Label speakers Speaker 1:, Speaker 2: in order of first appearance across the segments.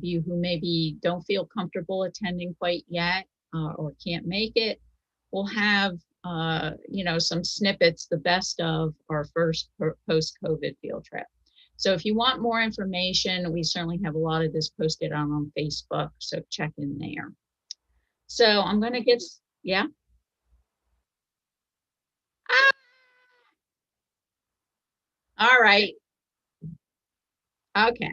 Speaker 1: you who maybe don't feel comfortable attending quite yet or can't make it, we'll have some snippets, the best of our first post-COVID field trip. So if you want more information, we certainly have a lot of this posted on Facebook, so check in there. So I'm going to get, yeah. Ah, all right. Okay.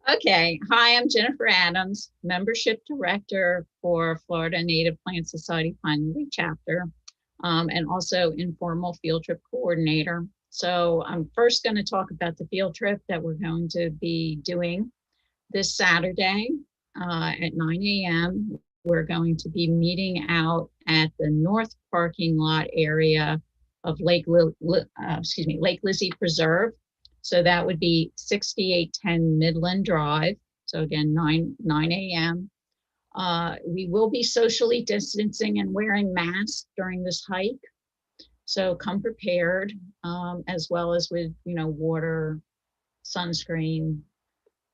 Speaker 1: Okay. Hi, I'm Jennifer Adams, Membership Director for Florida Native Plant Society Pine Leaf Chapter, and also Informal Field Trip Coordinator. So I'm first going to talk about the field trip that we're going to be doing this Saturday at 9 a.m. We're going to be meeting out at the north parking lot area of Lake Lizzie Preserve. So that would be 6810 Midland Drive. So again, 9 a.m. We will be socially distancing and wearing masks during this hike. So come prepared, as well as with, water, sunscreen,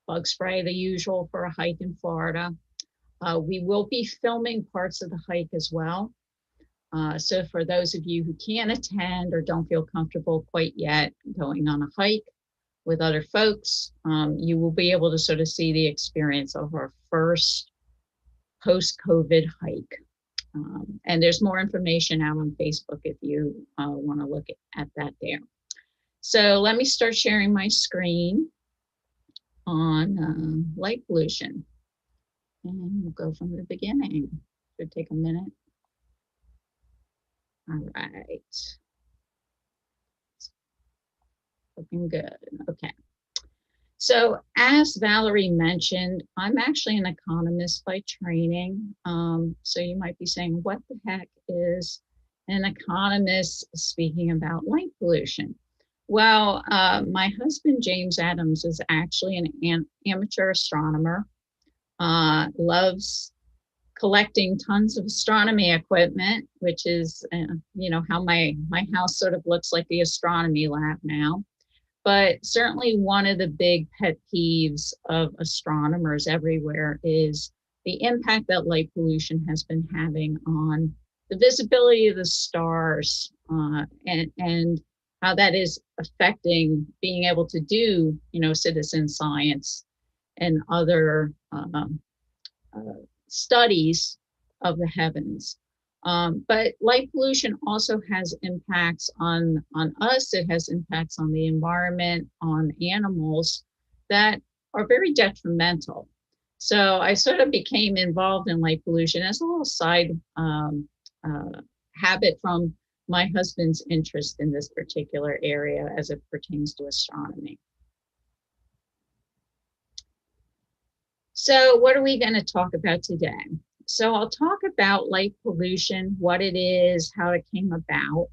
Speaker 1: bug spray, the usual for a hike in Florida. We will be filming parts of the hike as well. So for those of you who can't attend or don't feel comfortable quite yet going on a hike with other folks, you will be able to sort of see the experience of our first post-COVID hike. And there's more information out on Facebook if you want to look at that there. So let me start sharing my screen on light pollution. And we'll go from the beginning. Should take a minute. All right. Looking good. Okay. So as Valerie mentioned, I'm actually an economist by training. So you might be saying, what the heck is an economist speaking about light pollution? Well, my husband, James Adams, is actually an amateur astronomer, loves collecting tons of astronomy equipment, which is, how my house sort of looks like the astronomy lab now. But certainly one of the big pet peeves of astronomers everywhere is the impact that light pollution has been having on the visibility of the stars, and how that is affecting being able to do, citizen science and other studies of the heavens. But light pollution also has impacts on us. It has impacts on the environment, on animals that are very detrimental. So I sort of became involved in light pollution as a little side habit from my husband's interest in this particular area as it pertains to astronomy. So what are we going to talk about today? So I'll talk about light pollution, what it is, how it came about.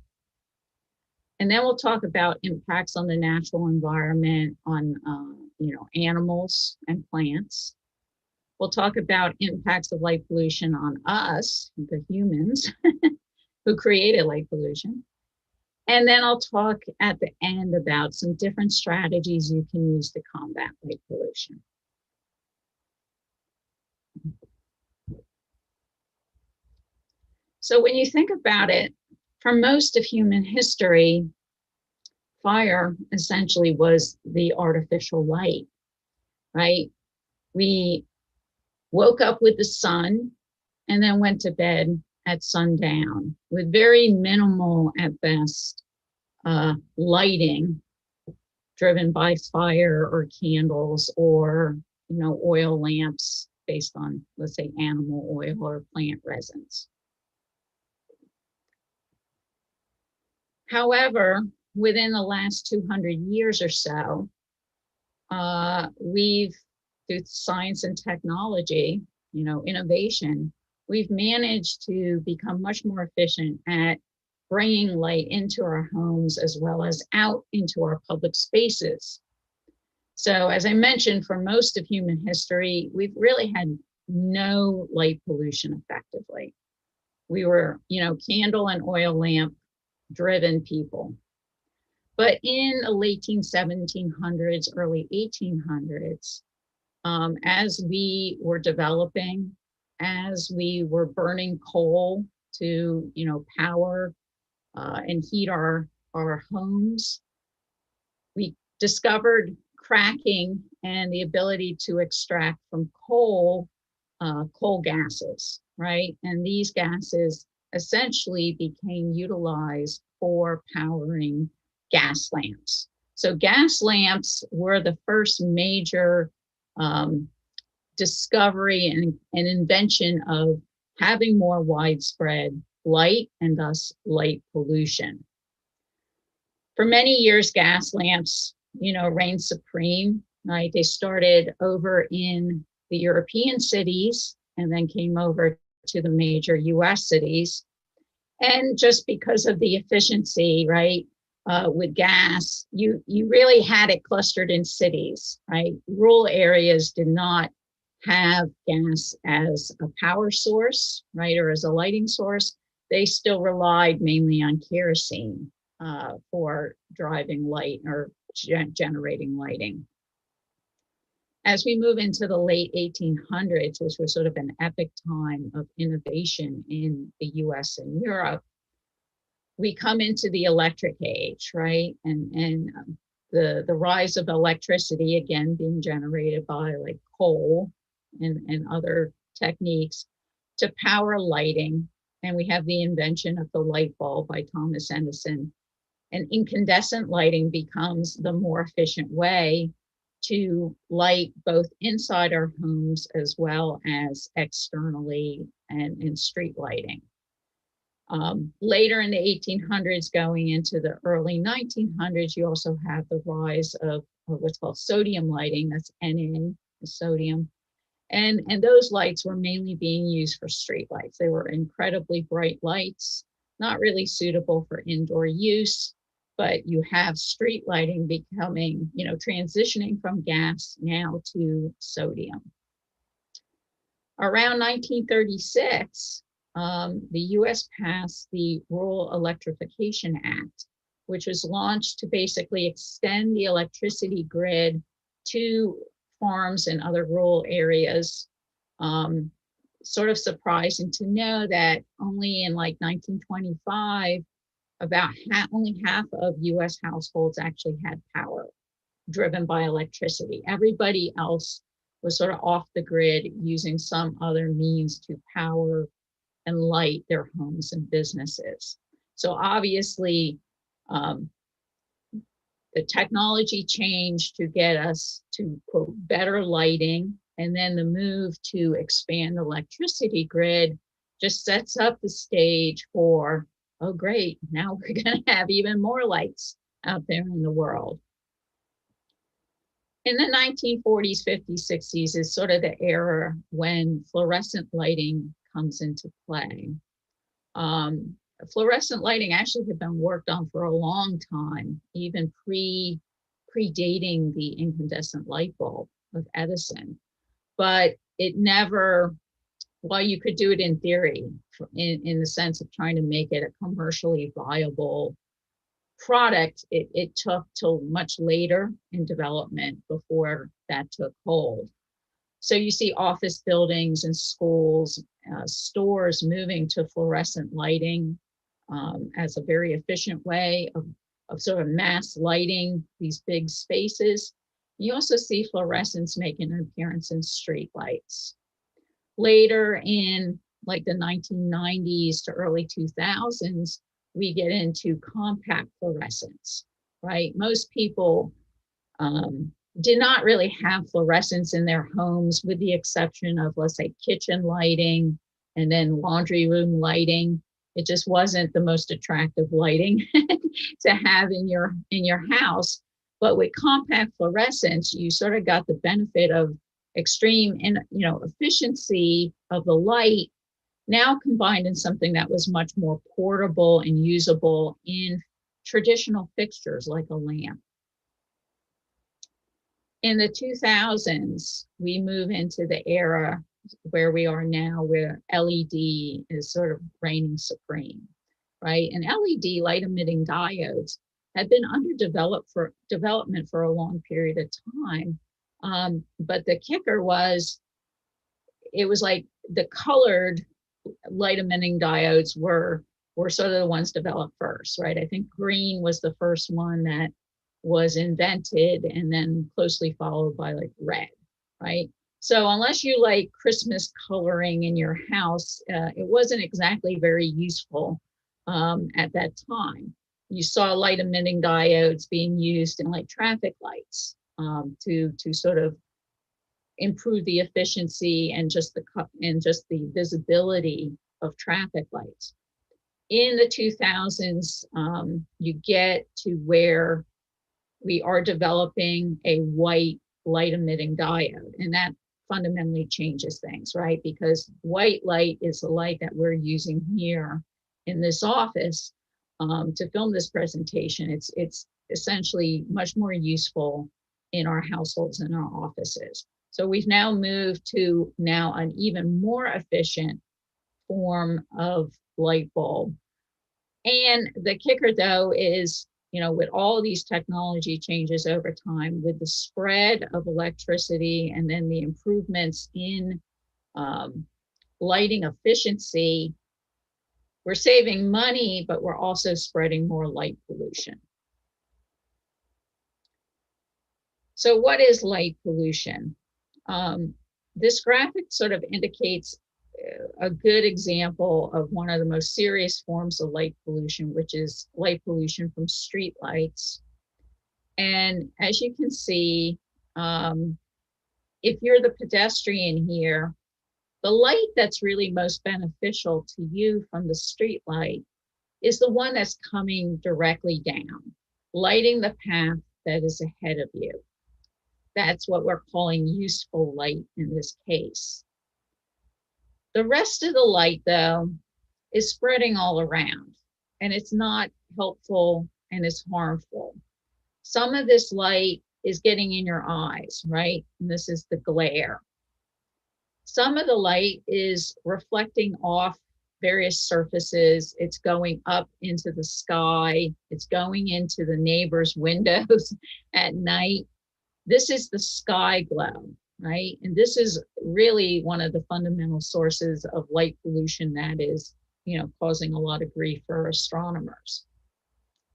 Speaker 1: And then we'll talk about impacts on the natural environment, on animals and plants. We'll talk about impacts of light pollution on us, the humans, who created light pollution. And then I'll talk at the end about some different strategies you can use to combat light pollution. So when you think about it, for most of human history, fire essentially was the artificial light, right? We woke up with the sun and then went to bed at sundown with very minimal, at best, lighting driven by fire or candles or, oil lamps based on, let's say, animal oil or plant resins. However, within the last 200 years or so, we've, through science and technology, innovation, we've managed to become much more efficient at bringing light into our homes as well as out into our public spaces. So as I mentioned, for most of human history, we've really had no light pollution effectively. We were, candle and oil lamp driven people. But in the late 1700s, early 1800s, as we were developing, as we were burning coal to, power and heat our homes, we discovered cracking and the ability to extract from coal gases, right? And these gases essentially became utilized for powering gas lamps. So gas lamps were the first major um, discovery and invention of having more widespread light and thus light pollution. For many years, gas lamps, reigned supreme, right? They started over in the European cities and then came over to the major US cities. And just because of the efficiency, right, with gas, you really had it clustered in cities, right? Rural areas did not have gas as a power source, right, or as a lighting source. They still relied mainly on kerosene for driving light or generating lighting. As we move into the late 1800s, which was sort of an epic time of innovation in the US and Europe, we come into the electric age, right? And the rise of electricity, again, being generated by like coal and other techniques to power lighting. And we have the invention of the light bulb by Thomas Edison. And incandescent lighting becomes the more efficient way to light both inside our homes as well as externally and in street lighting. Later in the 1800s, going into the early 1900s, you also have the rise of what's called sodium lighting. That's Na, sodium. And those lights were mainly being used for street lights. They were incredibly bright lights, not really suitable for indoor use, but you have street lighting becoming, transitioning from gas now to sodium. Around 1936, the US passed the Rural Electrification Act, which was launched to basically extend the electricity grid to farms and other rural areas. Sort of surprising to know that only in like 1925, about only half of US households actually had power driven by electricity. Everybody else was sort of off the grid using some other means to power and light their homes and businesses. So obviously, the technology changed to get us to, quote, better lighting, and then the move to expand the electricity grid just sets up the stage for, oh great, now we're going to have even more lights out there in the world. In the 1940s, 50s, 60s is sort of the era when fluorescent lighting comes into play. Fluorescent lighting actually had been worked on for a long time, even predating the incandescent light bulb of Edison. But it never, while you could do it in theory, in the sense of trying to make it a commercially viable product, it took till much later in development before that took hold. So you see office buildings and schools, stores moving to fluorescent lighting as a very efficient way of sort of mass lighting these big spaces. You also see fluorescence making an appearance in street lights. Later in like the 1990s to early 2000s, we get into compact fluorescence, right? Most people did not really have fluorescence in their homes, with the exception of, let's say, kitchen lighting and then laundry room lighting. It just wasn't the most attractive lighting to have in your house. But with compact fluorescence, you sort of got the benefit of extreme efficiency of the light, now combined in something that was much more portable and usable in traditional fixtures like a lamp. In the 2000s, we move into the era where we are now, where LED is sort of reigning supreme, right? And LED, light emitting diodes, had been underdeveloped for development for a long period of time. But the kicker was, it was like the colored light emitting diodes were sort of the ones developed first, right? I think green was the first one that was invented, and then closely followed by like red, right? So unless you like Christmas coloring in your house, it wasn't exactly very useful at that time. You saw light emitting diodes being used in like traffic lights, to sort of improve the efficiency and just the visibility of traffic lights. In the 2000s, you get to where we are developing a white light emitting diode, and that fundamentally changes things, right? Because white light is the light that we're using here in this office to film this presentation. It's essentially much more useful in our households and our offices. So we've now moved to now an even more efficient form of light bulb. And the kicker, though, is, with all these technology changes over time, with the spread of electricity and then the improvements in lighting efficiency, we're saving money, but we're also spreading more light pollution. So what is light pollution? This graphic sort of indicates a good example of one of the most serious forms of light pollution, which is light pollution from street lights. And as you can see, if you're the pedestrian here, the light that's really most beneficial to you from the street light is the one that's coming directly down, lighting the path that is ahead of you. That's what we're calling useful light in this case. The rest of the light, though, is spreading all around, and it's not helpful and it's harmful. Some of this light is getting in your eyes, right? And this is the glare. Some of the light is reflecting off various surfaces. It's going up into the sky. It's going into the neighbor's windows at night. This is the sky glow, right? And this is really one of the fundamental sources of light pollution that is, causing a lot of grief for astronomers.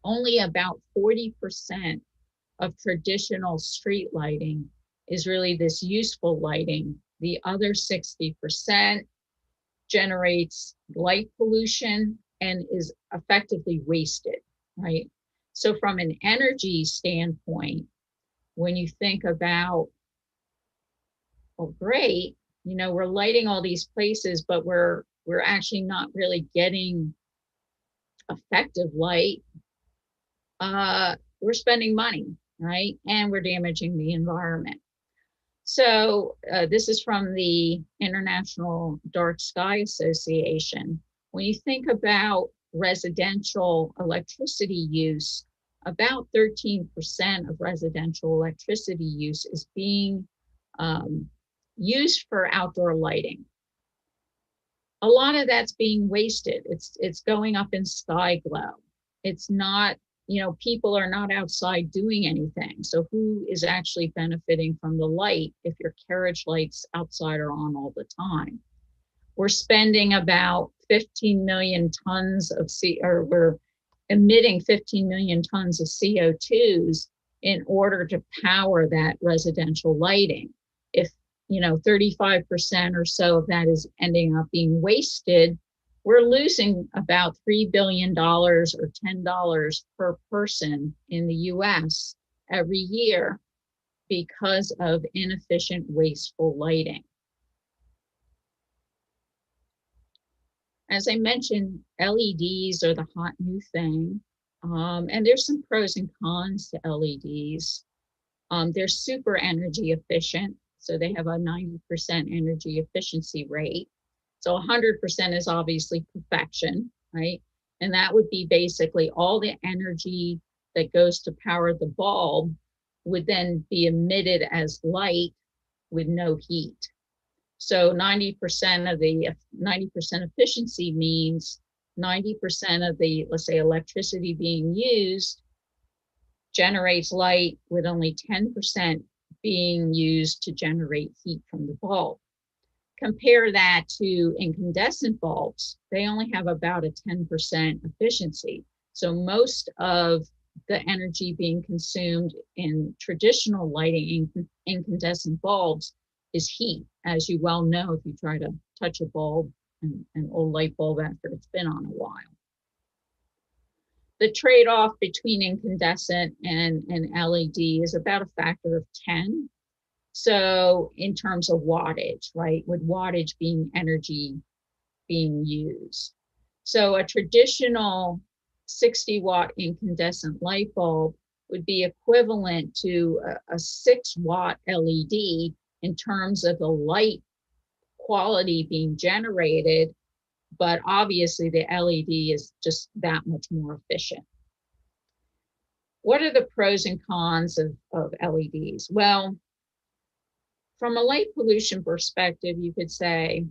Speaker 1: Only about 40% of traditional street lighting is really this useful lighting. The other 60% generates light pollution and is effectively wasted, right? So from an energy standpoint, when you think about, well, great, we're lighting all these places, but we're actually not really getting effective light. We're spending money, right? And we're damaging the environment. So this is from the International Dark Sky Association. When you think about residential electricity use, about 13% of residential electricity use is being used for outdoor lighting. A lot of that's being wasted. It's going up in sky glow. It's not, people are not outside doing anything. So who is actually benefiting from the light if your carriage lights outside are on all the time? We're spending about 15 million tons of we're emitting 15 million tons of CO2s in order to power that residential lighting. If 35% or so of that is ending up being wasted, we're losing about $3 billion or $10 per person in the US every year because of inefficient, wasteful lighting. As I mentioned, LEDs are the hot new thing. And there's some pros and cons to LEDs. They're super energy efficient. So they have a 90% energy efficiency rate. So 100% is obviously perfection, right? And that would be basically all the energy that goes to power the bulb would then be emitted as light with no heat. So 90% efficiency means 90% of the, let's say, electricity being used generates light with only 10% being used to generate heat from the bulb. Compare that to incandescent bulbs, they only have about a 10% efficiency. So most of the energy being consumed in traditional lighting incandescent bulbs is heat, as you well know if you try to touch a bulb, an old light bulb after it's been on a while. The trade-off between incandescent and LED is about a factor of 10. So in terms of wattage, right, with wattage being energy being used. So a traditional 60-watt incandescent light bulb would be equivalent to a 6-watt LED in terms of the light quality being generated, but obviously the LED is just that much more efficient. What are the pros and cons of LEDs? Well, from a light pollution perspective, you could say,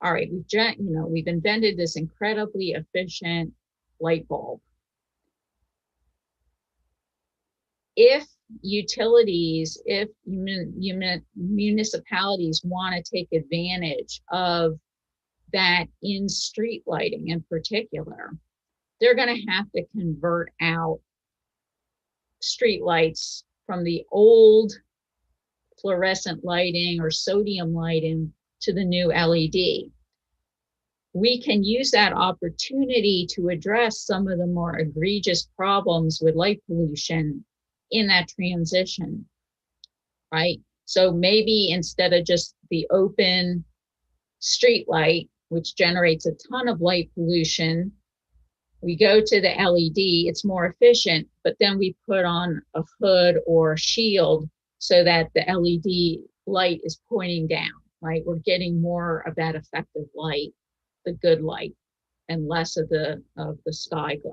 Speaker 1: all right, we've invented this incredibly efficient light bulb. If utilities, if municipalities want to take advantage of that in street lighting in particular, they're going to have to convert out street lights from the old fluorescent lighting or sodium lighting to the new LED. We can use that opportunity to address some of the more egregious problems with light pollution in that transition, right? So maybe instead of just the open street light, which generates a ton of light pollution, we go to the LED, it's more efficient, but then we put on a hood or a shield so that the LED light is pointing down, right? We're getting more of that effective light, the good light, and less of the sky glow.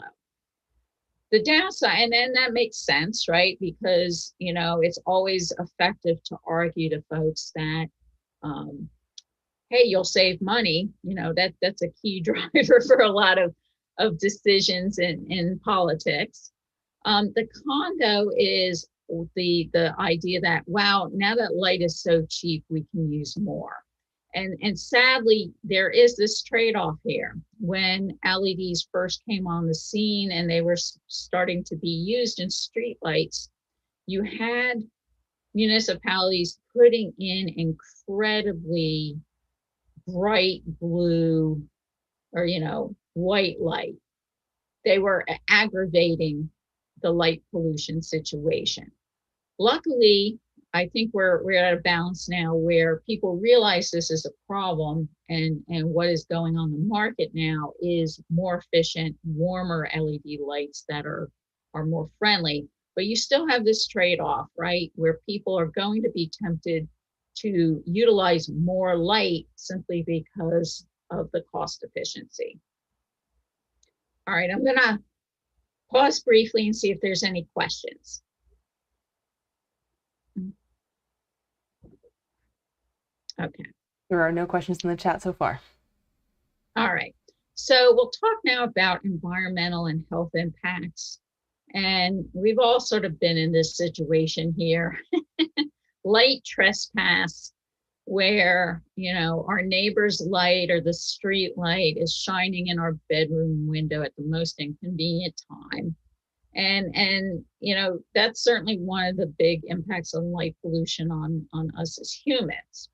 Speaker 1: The downside, and then that makes sense, right? Because, it's always effective to argue to folks that, hey, you'll save money. That's a key driver for a lot of decisions in politics. The con, though, is the idea that, wow, now that light is so cheap, we can use more. And sadly, there is this trade-off here. When LEDs first came on the scene and they were starting to be used in streetlights, you had municipalities putting in incredibly bright blue or, white light. They were aggravating the light pollution situation. Luckily, I think we're at a balance now where people realize this is a problem, and what is going on the market now is more efficient, warmer LED lights that are more friendly. But you still have this trade-off, right, where people are going to be tempted to utilize more light simply because of the cost efficiency. All right, I'm gonna pause briefly and see if there's any questions. Okay.
Speaker 2: There are no questions in the chat so far.
Speaker 1: All right. So we'll talk now about environmental and health impacts. And we've all sort of been in this situation here. Light trespass, where, our neighbor's light or the street light is shining in our bedroom window at the most inconvenient time. And that's certainly one of the big impacts of light pollution on us as humans.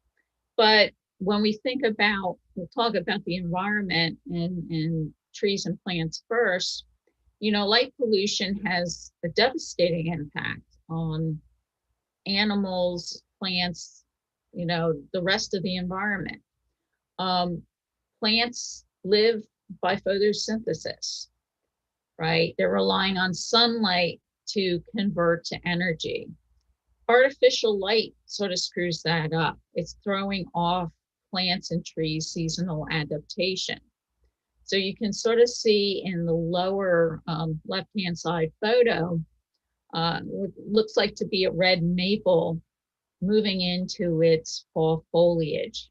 Speaker 1: But when we think about, we'll talk about the environment and trees and plants first, light pollution has a devastating impact on animals, plants, the rest of the environment. Plants live by photosynthesis, right? They're relying on sunlight to convert to energy. Artificial light sort of screws that up. It's throwing off plants and trees' seasonal adaptation. So you can sort of see in the lower left-hand side photo, what looks like to be a red maple moving into its fall foliage,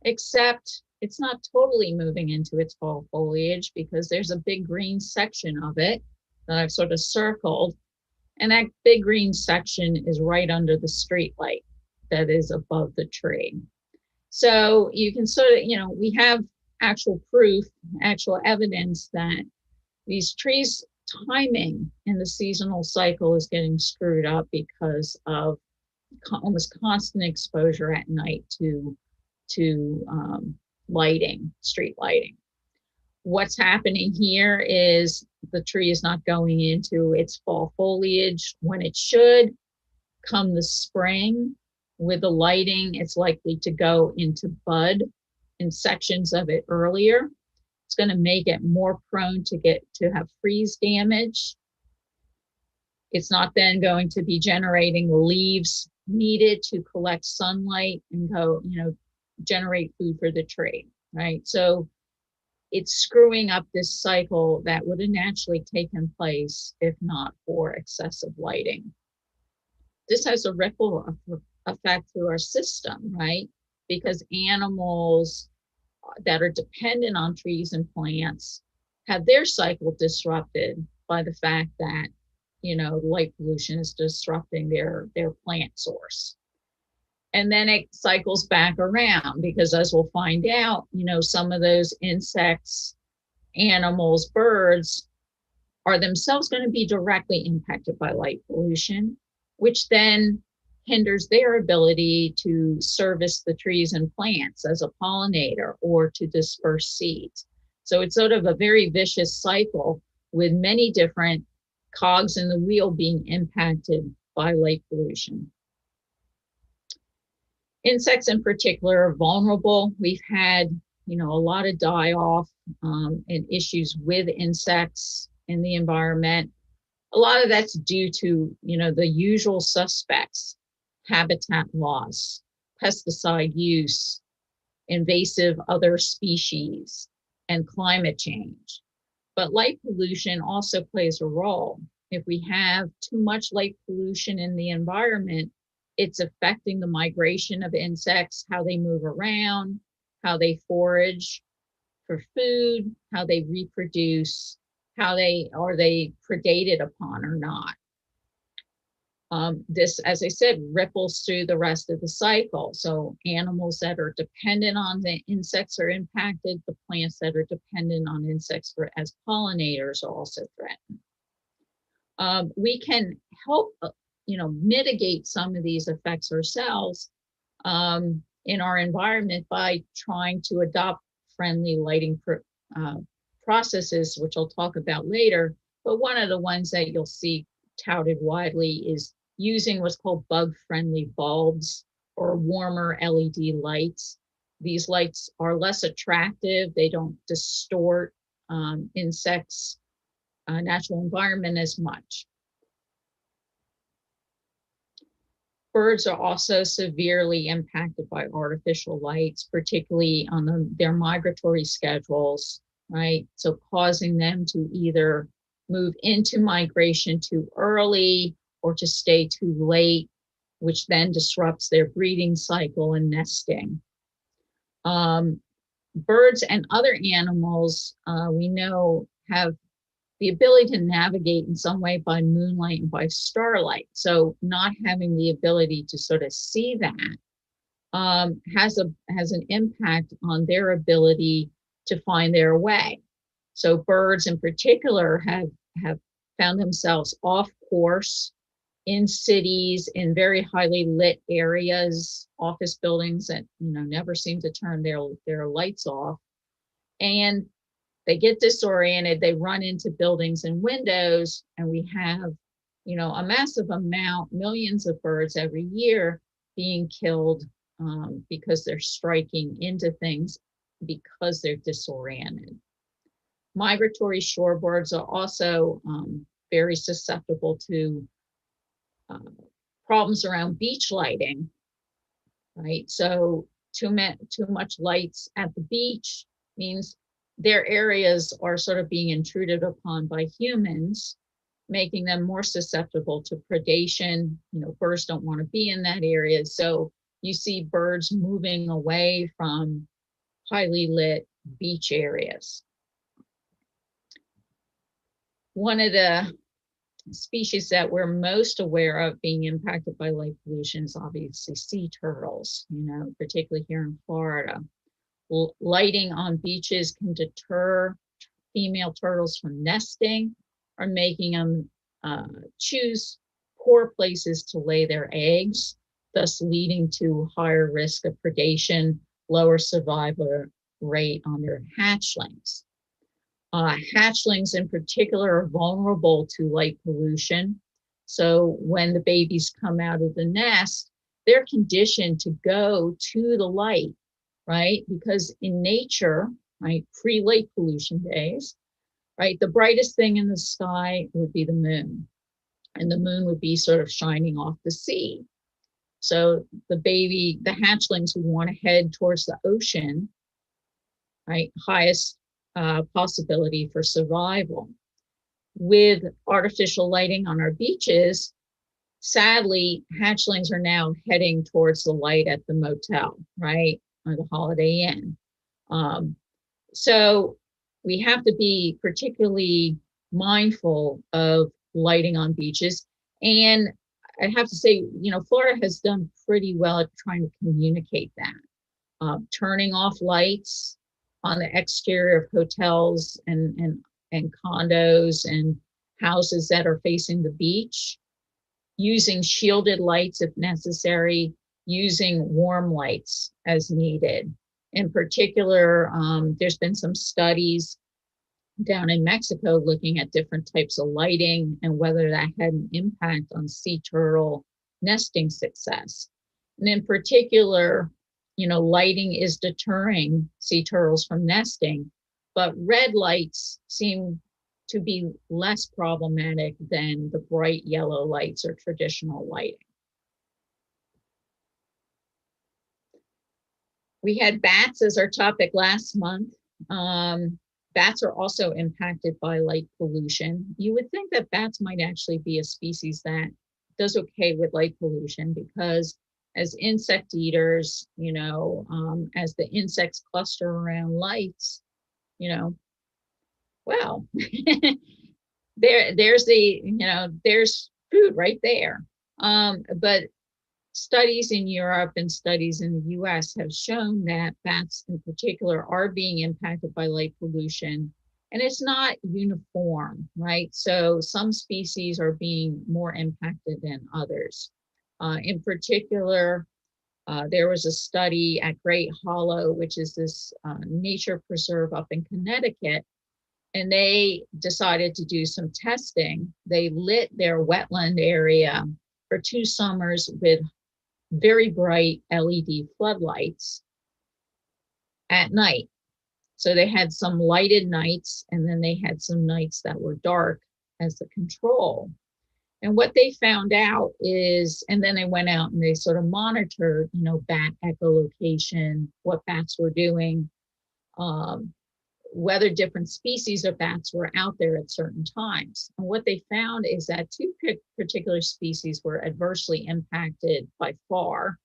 Speaker 1: except it's not totally moving into its fall foliage because there's a big green section of it that I've sort of circled. And that big green section is right under the street light that is above the tree. So you can sort of, we have actual proof, actual evidence that these trees' timing in the seasonal cycle is getting screwed up because of almost constant exposure at night to lighting, street lighting. What's happening here is the tree is not going into its fall foliage when it should. Come the spring, with the lighting, it's likely to go into bud in sections of it earlier. It's going to make it more prone to have freeze damage. It's not then going to be generating the leaves needed to collect sunlight and go, generate food for the tree, right? So it's screwing up this cycle that would have naturally taken place if not for excessive lighting. This has a ripple effect through our system, right? Because animals that are dependent on trees and plants have their cycle disrupted by the fact that, light pollution is disrupting their plant source. And then it cycles back around because, as we'll find out, some of those insects, animals, birds are themselves going to be directly impacted by light pollution, which then hinders their ability to service the trees and plants as a pollinator or to disperse seeds. So it's sort of a very vicious cycle with many different cogs in the wheel being impacted by light pollution. Insects in particular are vulnerable. We've had, a lot of die-off and issues with insects in the environment. A lot of that's due to, the usual suspects: habitat loss, pesticide use, invasive other species, and climate change. But light pollution also plays a role. If we have too much light pollution in the environment, it's affecting the migration of insects, how they move around, how they forage for food, how they reproduce, are they predated upon or not. This, as I said, ripples through the rest of the cycle. So animals that are dependent on the insects are impacted. The plants that are dependent on insects as pollinators are also threatened. We can help, mitigate some of these effects ourselves in our environment by trying to adopt friendly lighting processes, which I'll talk about later. But one of the ones that you'll see touted widely is using what's called bug-friendly bulbs or warmer LED lights. These lights are less attractive. They don't distort insects' natural environment as much. Birds are also severely impacted by artificial lights, particularly on their migratory schedules, right? So causing them to either move into migration too early or to stay too late, which then disrupts their breeding cycle and nesting. Birds and other animals we know have the ability to navigate in some way by moonlight and by starlight. So not having the ability to sort of see that has an impact on their ability to find their way. So birds in particular have found themselves off course in cities, in very highly lit areas, office buildings that never seem to turn their lights off. And they get disoriented, they run into buildings and windows, and we have, a massive amount, millions of birds every year being killed because they're striking into things because they're disoriented. Migratory shorebirds are also very susceptible to problems around beach lighting, right? So too much lights at the beach means their areas are sort of being intruded upon by humans, making them more susceptible to predation. Birds don't want to be in that area. So you see birds moving away from highly lit beach areas. One of the species that we're most aware of being impacted by light pollution is obviously sea turtles, particularly here in Florida. Lighting on beaches can deter female turtles from nesting or making them choose poor places to lay their eggs, thus leading to higher risk of predation, lower survival rate on their hatchlings. Hatchlings in particular are vulnerable to light pollution. So when the babies come out of the nest, they're conditioned to go to the light, right? Because in nature, right, pre-light pollution days, right, the brightest thing in the sky would be the moon. And the moon would be sort of shining off the sea. So the hatchlings would want to head towards the ocean, right? Highest possibility for survival. With artificial lighting on our beaches, sadly, hatchlings are now heading towards the light at the motel, right? Or the Holiday Inn. So we have to be particularly mindful of lighting on beaches. And I have to say, Florida has done pretty well at trying to communicate that. Turning off lights on the exterior of hotels and condos and houses that are facing the beach, using shielded lights if necessary, using warm lights as needed. In particular, there's been some studies down in Mexico looking at different types of lighting and whether that had an impact on sea turtle nesting success. And in particular, lighting is deterring sea turtles from nesting, but red lights seem to be less problematic than the bright yellow lights or traditional lighting. We had bats as our topic last month. Bats are also impacted by light pollution. You would think that bats might actually be a species that does okay with light pollution because as insect eaters, as the insects cluster around lights, well, there's food right there. But studies in Europe and studies in the US have shown that bats in particular are being impacted by light pollution, and it's not uniform, right? So some species are being more impacted than others. In particular, there was a study at Great Hollow, which is this nature preserve up in Connecticut, and they decided to do some testing. They lit their wetland area for 2 summers with very bright LED floodlights at night. So they had some lighted nights and then they had some nights that were dark as the control. And what they found out is, and then they went out and they sort of monitored, bat echolocation, what bats were doing, whether different species of bats were out there at certain times. And what they found is that 2 particular species were adversely impacted by far.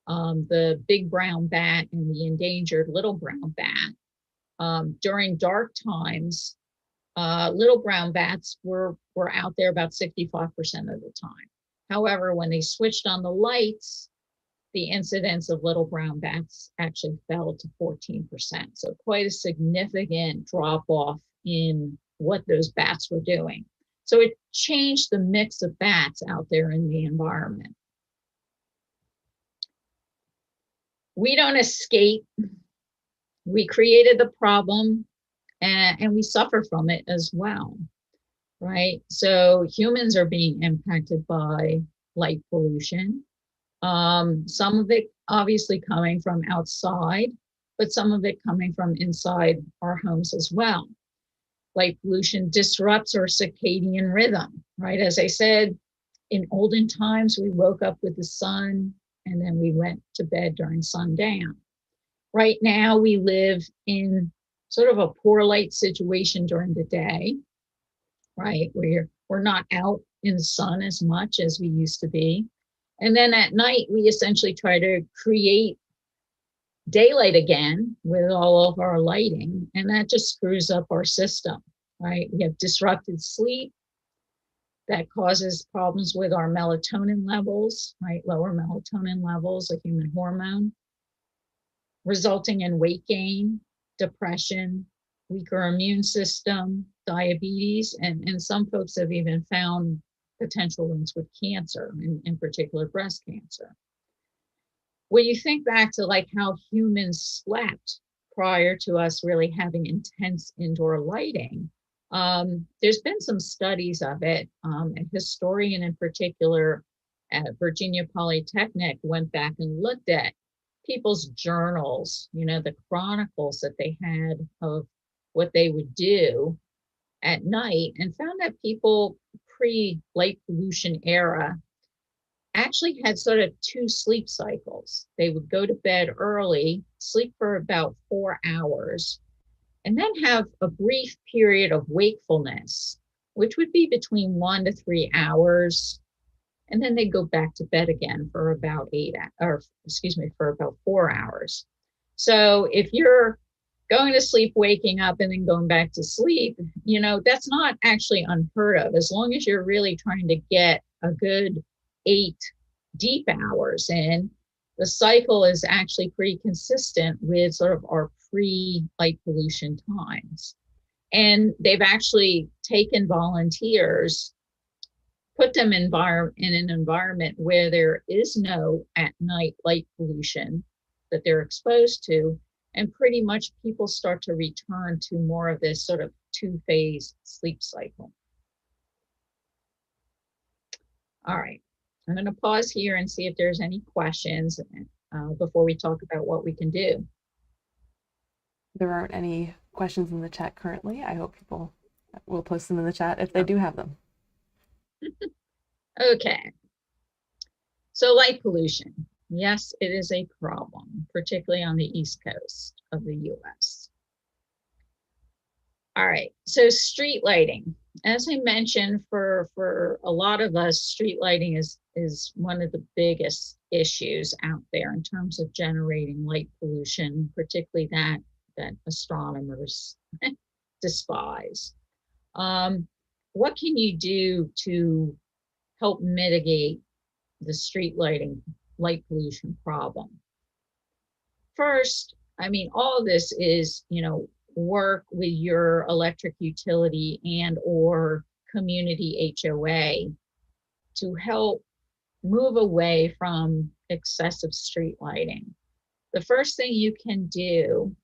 Speaker 1: The big brown bat and the endangered little brown bat. During dark times, little brown bats were out there about 65% of the time. However, when they switched on the lights, the incidence of little brown bats actually fell to 14%. So quite a significant drop off in what those bats were doing. So it changed the mix of bats out there in the environment. We don't escape. We created the problem and we suffer from it as well, right? So humans are being impacted by light pollution. Some of it obviously coming from outside, but some of it coming from inside our homes as well. Light pollution disrupts our circadian rhythm, right? As I said, in olden times, we woke up with the sun and then we went to bed during sundown. Right now, we live in sort of a poor light situation during the day, right? We're not out in the sun as much as we used to be. And then at night, we essentially try to create daylight again with all of our lighting, and that just screws up our system, right? We have disrupted sleep that causes problems with our melatonin levels, right? Lower melatonin levels, a human hormone, resulting in weight gain, depression, weaker immune system, diabetes, and some folks have even found potential links with cancer, in particular breast cancer. When you think back to like how humans slept prior to us really having intense indoor lighting, there's been some studies of it. A historian in particular at Virginia Polytechnic went back and looked at people's journals, the chronicles that they had of what they would do at night, and found that people pre-light pollution era actually had sort of two sleep cycles. They would go to bed early, sleep for about 4 hours, and then have a brief period of wakefulness, which would be between 1 to 3 hours. And then they go back to bed again for about for about 4 hours. So if you're going to sleep, waking up, and then going back to sleep, that's not actually unheard of, as long as you're really trying to get a good 8 deep hours in. The cycle is actually pretty consistent with sort of our pre-light pollution times. And they've actually taken volunteers, put them in an environment where there is no at night light pollution that they're exposed to, and pretty much people start to return to more of this sort of two-phase sleep cycle. All right, I'm going to pause here and see if there's any questions before we talk about what we can do.
Speaker 2: There aren't any questions in the chat currently. I hope people will post them in the chat if they do have them.
Speaker 1: Okay. So light pollution. Yes, it is a problem, particularly on the East Coast of the US. All right, so street lighting. As I mentioned, for a lot of us, street lighting is one of the biggest issues out there in terms of generating light pollution, particularly that astronomers despise. What can you do to help mitigate the street light pollution problem? First, all of this is, work with your electric utility and or community HOA to help move away from excessive street lighting. The first thing you can do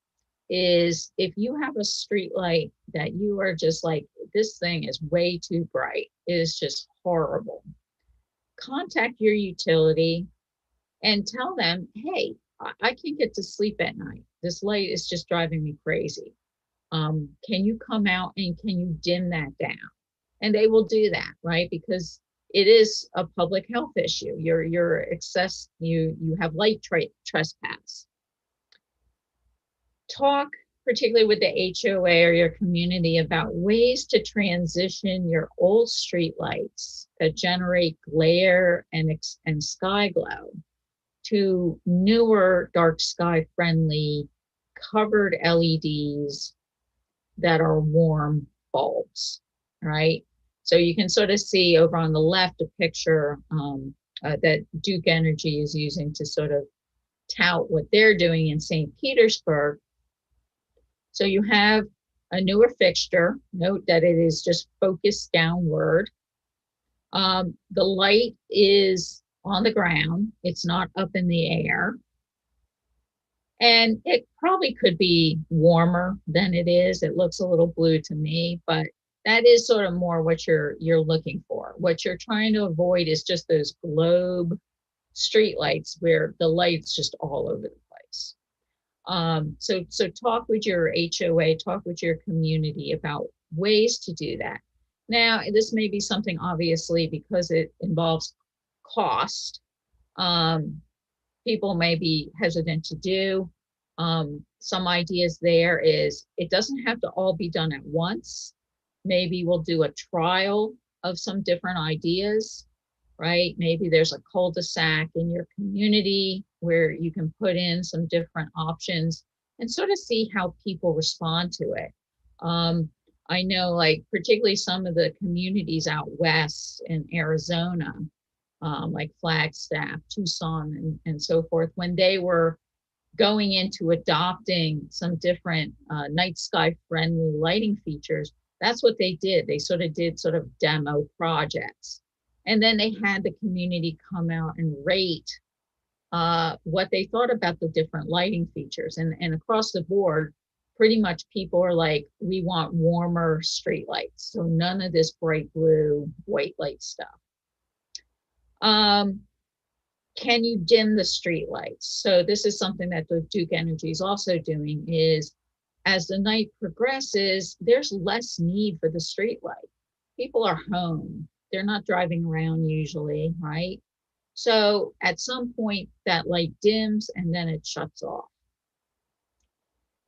Speaker 1: is, if you have a street light that you are just like, this thing is way too bright, it is just horrible, contact your utility and tell them, hey, I can't get to sleep at night. This light is just driving me crazy. Can you come out and can you dim that down? And they will do that, right? Because it is a public health issue. You have light trespass. Talk particularly with the HOA or your community about ways to transition your old street lights that generate glare and sky glow to newer dark sky friendly covered LEDs that are warm bulbs, right? So you can sort of see over on the left a picture that Duke Energy is using to sort of tout what they're doing in St. Petersburg. So you have a newer fixture. Note that it is just focused downward. The light is on the ground. It's not up in the air. And it probably could be warmer than it is. It looks a little blue to me, but that is sort of more what you're looking for. What you're trying to avoid is just those globe street lights where the light's just all over the place. So talk with your HOA, talk with your community about ways to do that. Now, this may be something, obviously, because it involves cost, people may be hesitant to do. Some ideas there is, it doesn't have to all be done at once. Maybe we'll do a trial of some different ideas, right? Maybe there's a cul-de-sac in your community where you can put in some different options and sort of see how people respond to it. I know, like, particularly some of the communities out west in Arizona, like Flagstaff, Tucson, and so forth, when they were going into adopting some different night sky friendly lighting features, that's what they did. They sort of did sort of demo projects. And then they had the community come out and rate what they thought about the different lighting features. And across the board, pretty much people are like, we want warmer street lights. So none of this bright blue, white light stuff. Um, can you dim the street lights? So this is something that the Duke Energy is also doing, is as the night progresses, there's less need for the street light. People are home. They're not driving around usually, right? So at some point that light dims and then it shuts off.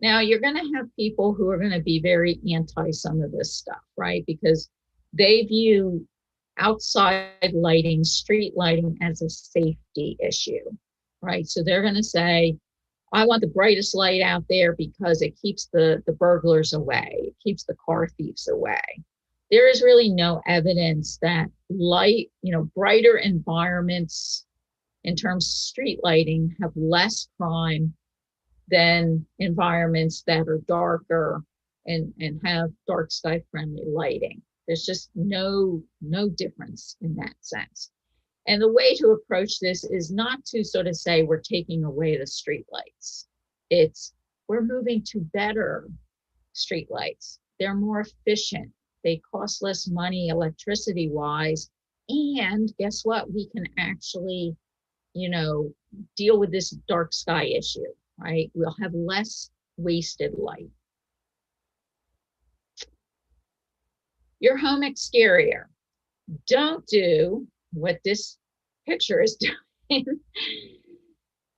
Speaker 1: Now you're going to have people who are going to be very anti some of this stuff, right? Because they view outside lighting, street lighting, as a safety issue, right? So they're going to say, I want the brightest light out there because it keeps the burglars away, it keeps the car thieves away. There is really no evidence that light, brighter environments in terms of street lighting have less crime than environments that are darker and have dark sky friendly lighting. There's just no difference in that sense. And the way to approach this is not to sort of say we're taking away the street lights. It's we're moving to better street lights. They're more efficient. They cost less money electricity wise. And guess what? We can actually, deal with this dark sky issue, right? We'll have less wasted light. Your home exterior. Don't do what this picture is doing.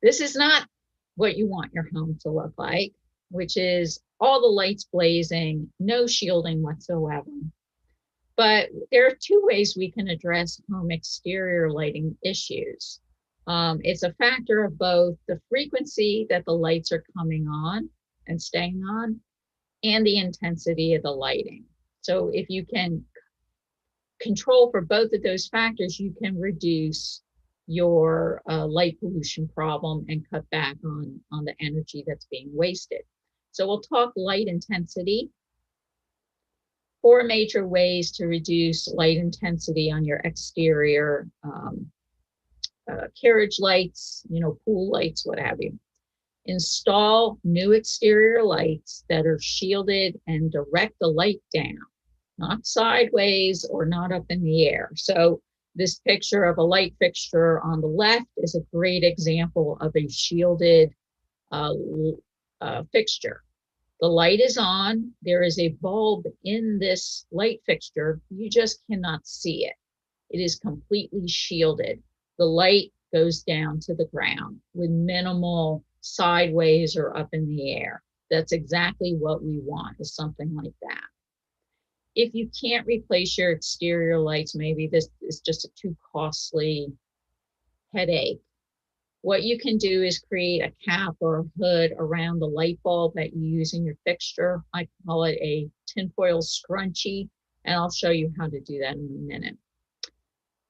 Speaker 1: This is not what you want your home to look like, which is all the lights blazing, no shielding whatsoever. But there are two ways we can address home exterior lighting issues. It's a factor of both the frequency that the lights are coming on and staying on and the intensity of the lighting. So if you can control for both of those factors, you can reduce your light pollution problem and cut back on the energy that's being wasted. So we'll talk light intensity. 4 major ways to reduce light intensity on your exterior carriage lights, pool lights, what have you. Install new exterior lights that are shielded and direct the light down, not sideways or not up in the air. So this picture of a light fixture on the left is a great example of a shielded fixture. The light is on. There is a bulb in this light fixture. You just cannot see it. It is completely shielded. The light goes down to the ground with minimal sideways or up in the air. That's exactly what we want, is something like that. If you can't replace your exterior lights, maybe this is just a too costly headache. What you can do is create a cap or a hood around the light bulb that you use in your fixture. I call it a tinfoil scrunchie, and I'll show you how to do that in a minute.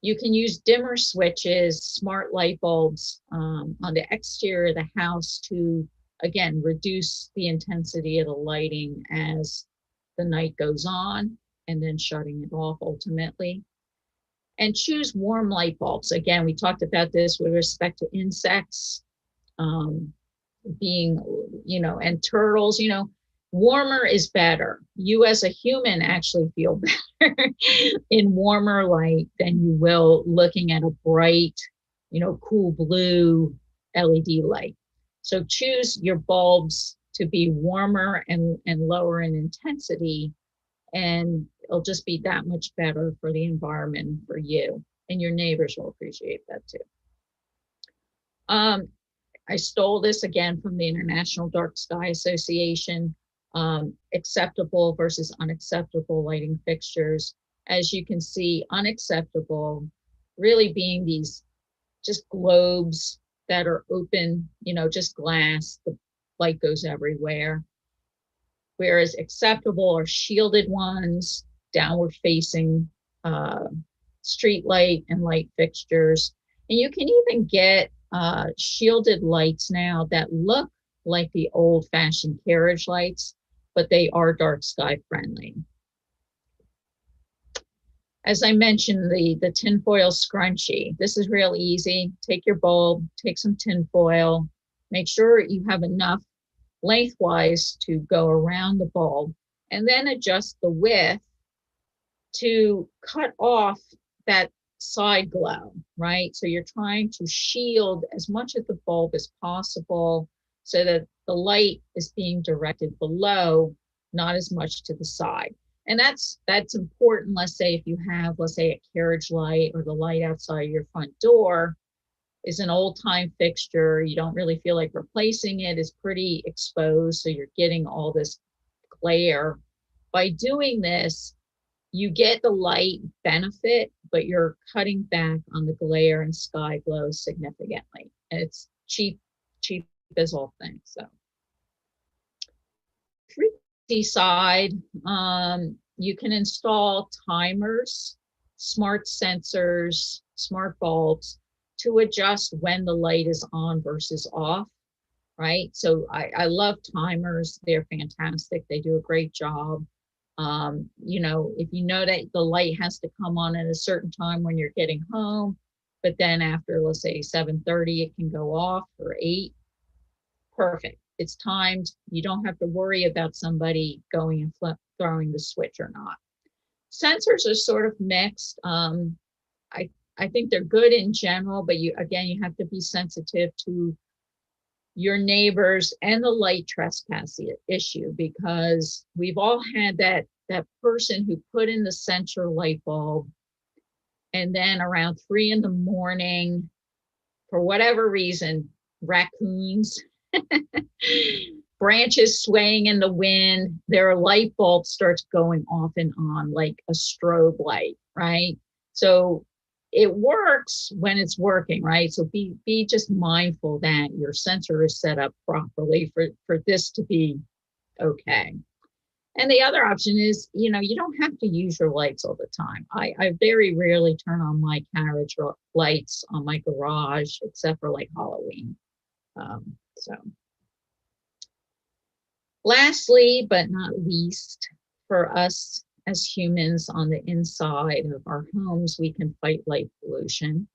Speaker 1: You can use dimmer switches, smart light bulbs on the exterior of the house to, again, reduce the intensity of the lighting as the night goes on, and then shutting it off ultimately. And choose warm light bulbs. Again, we talked about this with respect to insects being, and turtles, warmer is better. You as a human actually feel better in warmer light than you will looking at a bright, cool blue LED light. So choose your bulbs to be warmer and lower in intensity, and it'll just be that much better for the environment and for you, and your neighbors will appreciate that too. I stole this again from the International Dark Sky Association, acceptable versus unacceptable lighting fixtures. As you can see, unacceptable really being these just globes that are open, just glass, the light goes everywhere. whereas acceptable are shielded ones, downward facing street light and light fixtures. And you can even get shielded lights now that look like the old fashioned carriage lights, but they are dark sky friendly. As I mentioned, the tinfoil scrunchie. This is real easy. Take your bulb, take some tinfoil, make sure you have enough lengthwise to go around the bulb, and then adjust the width to cut off that side glow, right? So you're trying to shield as much of the bulb as possible so that the light is being directed below, not as much to the side. And that's important. Let's say if you have, let's say, a carriage light or the light outside your front door is an old time fixture, you don't really feel like replacing it, is pretty exposed, so you're getting all this glare. By doing this, you get the light benefit, but you're cutting back on the glare and sky glow significantly. And it's cheap as all things. So frequency side, you can install timers, smart sensors, smart bulbs to adjust when the light is on versus off, right? So I love timers. They're fantastic. They do a great job. You know, if you know that the light has to come on at a certain time when you're getting home, but then after, let's say 7:30, it can go off, or 8, perfect. It's timed. You don't have to worry about somebody going and throwing the switch or not. Sensors are sort of mixed. I think they're good in general, but you have to be sensitive to your neighbors and the light trespass issue, because we've all had that person who put in the sensor light bulb, and then around 3 in the morning, for whatever reason, raccoons, branches swaying in the wind, their light bulb starts going off and on like a strobe light, right? So it works when it's working, right? So be just mindful that your sensor is set up properly for this to be okay. And the other option is, you know, you don't have to use your lights all the time. I very rarely turn on my carriage lights on my garage, except for like Halloween. So lastly, but not least, for us as humans on the inside of our homes, we can fight light pollution.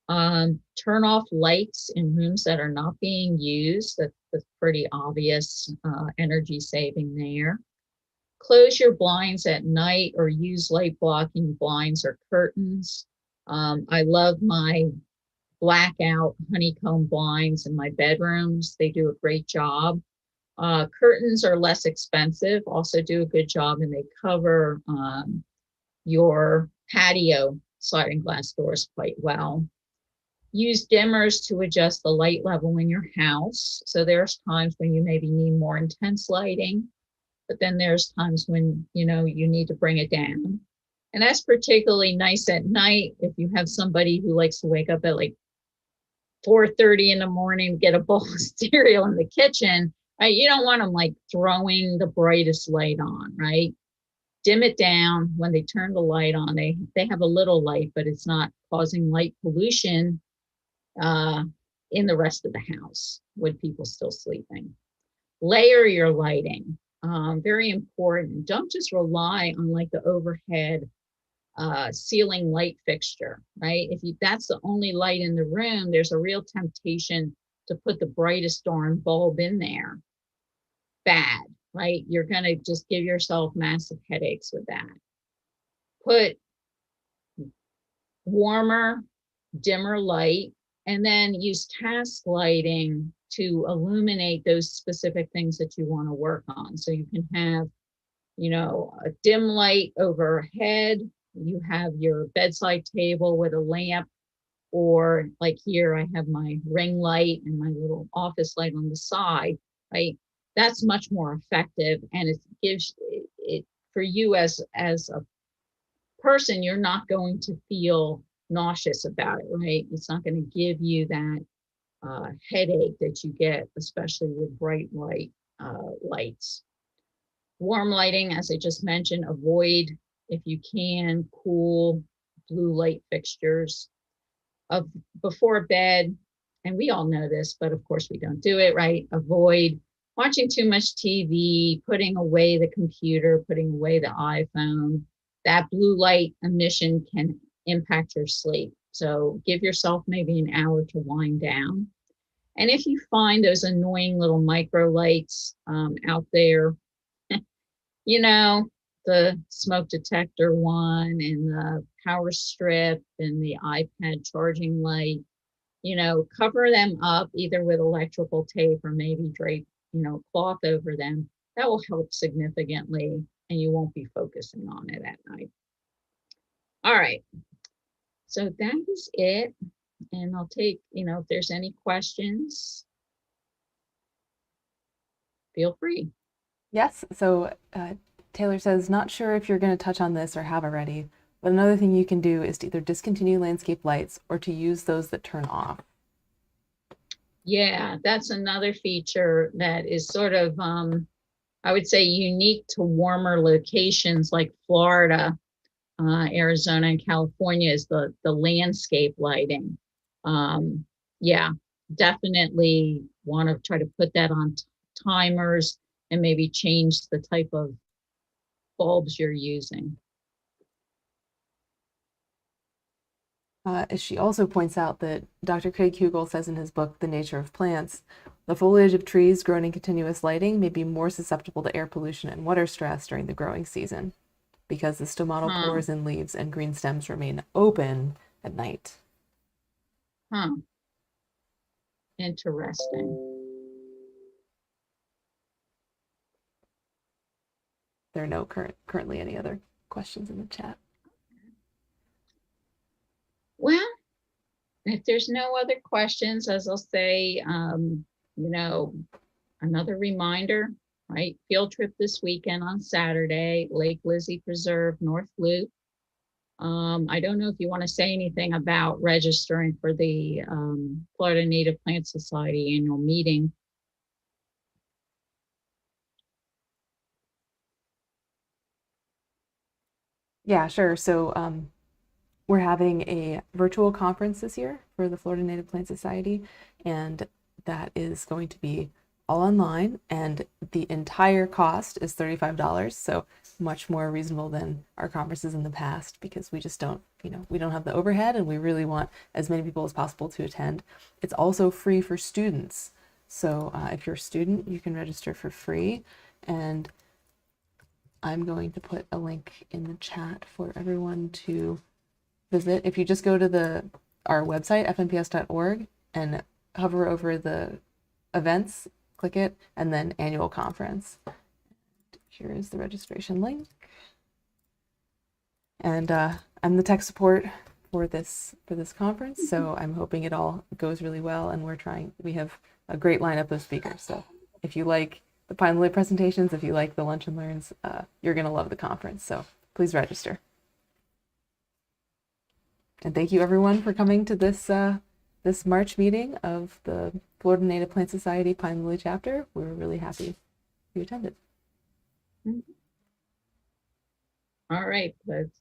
Speaker 1: Turn off lights in rooms that are not being used. That's pretty obvious energy saving there. Close your blinds at night or use light blocking blinds or curtains. I love my blackout honeycomb blinds in my bedrooms. They do a great job. Curtains are less expensive, also do a good job, and they cover your patio sliding glass doors quite well. Use dimmers to adjust the light level in your house. So there's times when you maybe need more intense lighting, but then there's times when, you know, you need to bring it down. And that's particularly nice at night if you have somebody who likes to wake up at like 4:30 in the morning, get a bowl of cereal in the kitchen. Right? You don't want them like throwing the brightest light on, right? Dim it down. When they turn the light on, they have a little light, but it's not causing light pollution in the rest of the house with people still sleeping. Layer your lighting. Very important. Don't just rely on like the overhead ceiling light fixture, right? If that's the only light in the room, there's a real temptation to put the brightest darn bulb in there. Bad, right? You're going to just give yourself massive headaches with that. Put warmer, dimmer light, and then use task lighting to illuminate those specific things that you want to work on. So you can have, you know, a dim light overhead, you have your bedside table with a lamp, or like here, I have my ring light and my little office light on the side, right? That's much more effective, and it gives it for you as a person, you're not going to feel nauseous about it, right? It's not going to give you that headache that you get, especially with bright lights. Warm lighting, as I just mentioned, avoid, if you can, cool blue light fixtures of before bed. And we all know this, but of course we don't do it, right? Avoid watching too much TV, putting away the computer, putting away the iPhone. That blue light emission can impact your sleep. So give yourself maybe an hour to wind down. And if you find those annoying little micro lights out there, you know, the smoke detector one and the power strip and the iPad charging light, cover them up either with electrical tape or maybe drape, cloth over them. That will help significantly and you won't be focusing on it at night. All right. So that is it. And I'll take, if there's any questions, feel free.
Speaker 2: Yes. So Taylor says, not sure if you're going to touch on this or have already, but another thing you can do is to either discontinue landscape lights or to use those that turn off.
Speaker 1: Yeah, that's another feature that is sort of, I would say, unique to warmer locations like Florida, Arizona, and California is the landscape lighting. Yeah, definitely want to try to put that on timers and maybe change the type of bulbs you're using.
Speaker 2: She also points out that Dr. Craig Hugel says in his book, The Nature of Plants, the foliage of trees grown in continuous lighting may be more susceptible to air pollution and water stress during the growing season because the stomatal pores in leaves and green stems remain open at night.
Speaker 1: Interesting.
Speaker 2: There are no currently any other questions in the chat.
Speaker 1: Well, if there's no other questions, as I'll say, another reminder, right? Field trip this weekend on Saturday, Lake Lizzie Preserve, North Loop. I don't know if you want to say anything about registering for the Florida Native Plant Society annual meeting.
Speaker 2: Yeah, sure. So we're having a virtual conference this year for the Florida Native Plant Society, and that is going to be all online, and the entire cost is $35, so much more reasonable than our conferences in the past because we just don't, we don't have the overhead and we really want as many people as possible to attend. It's also free for students. So if you're a student, you can register for free, and I'm going to put a link in the chat for everyone to visit. If you just go to our website, fnps.org, and hover over the events, click it, and then annual conference. Here is the registration link. And I'm the tech support for this conference, so I'm hoping it all goes really well, and we have a great lineup of speakers. So if you like the Pine Lily presentations, if you like the lunch and learns, you're gonna love the conference. So please register. And thank you everyone for coming to this this March meeting of the Florida Native Plant Society Pine Lily chapter. We were really happy you attended.
Speaker 1: All right, folks.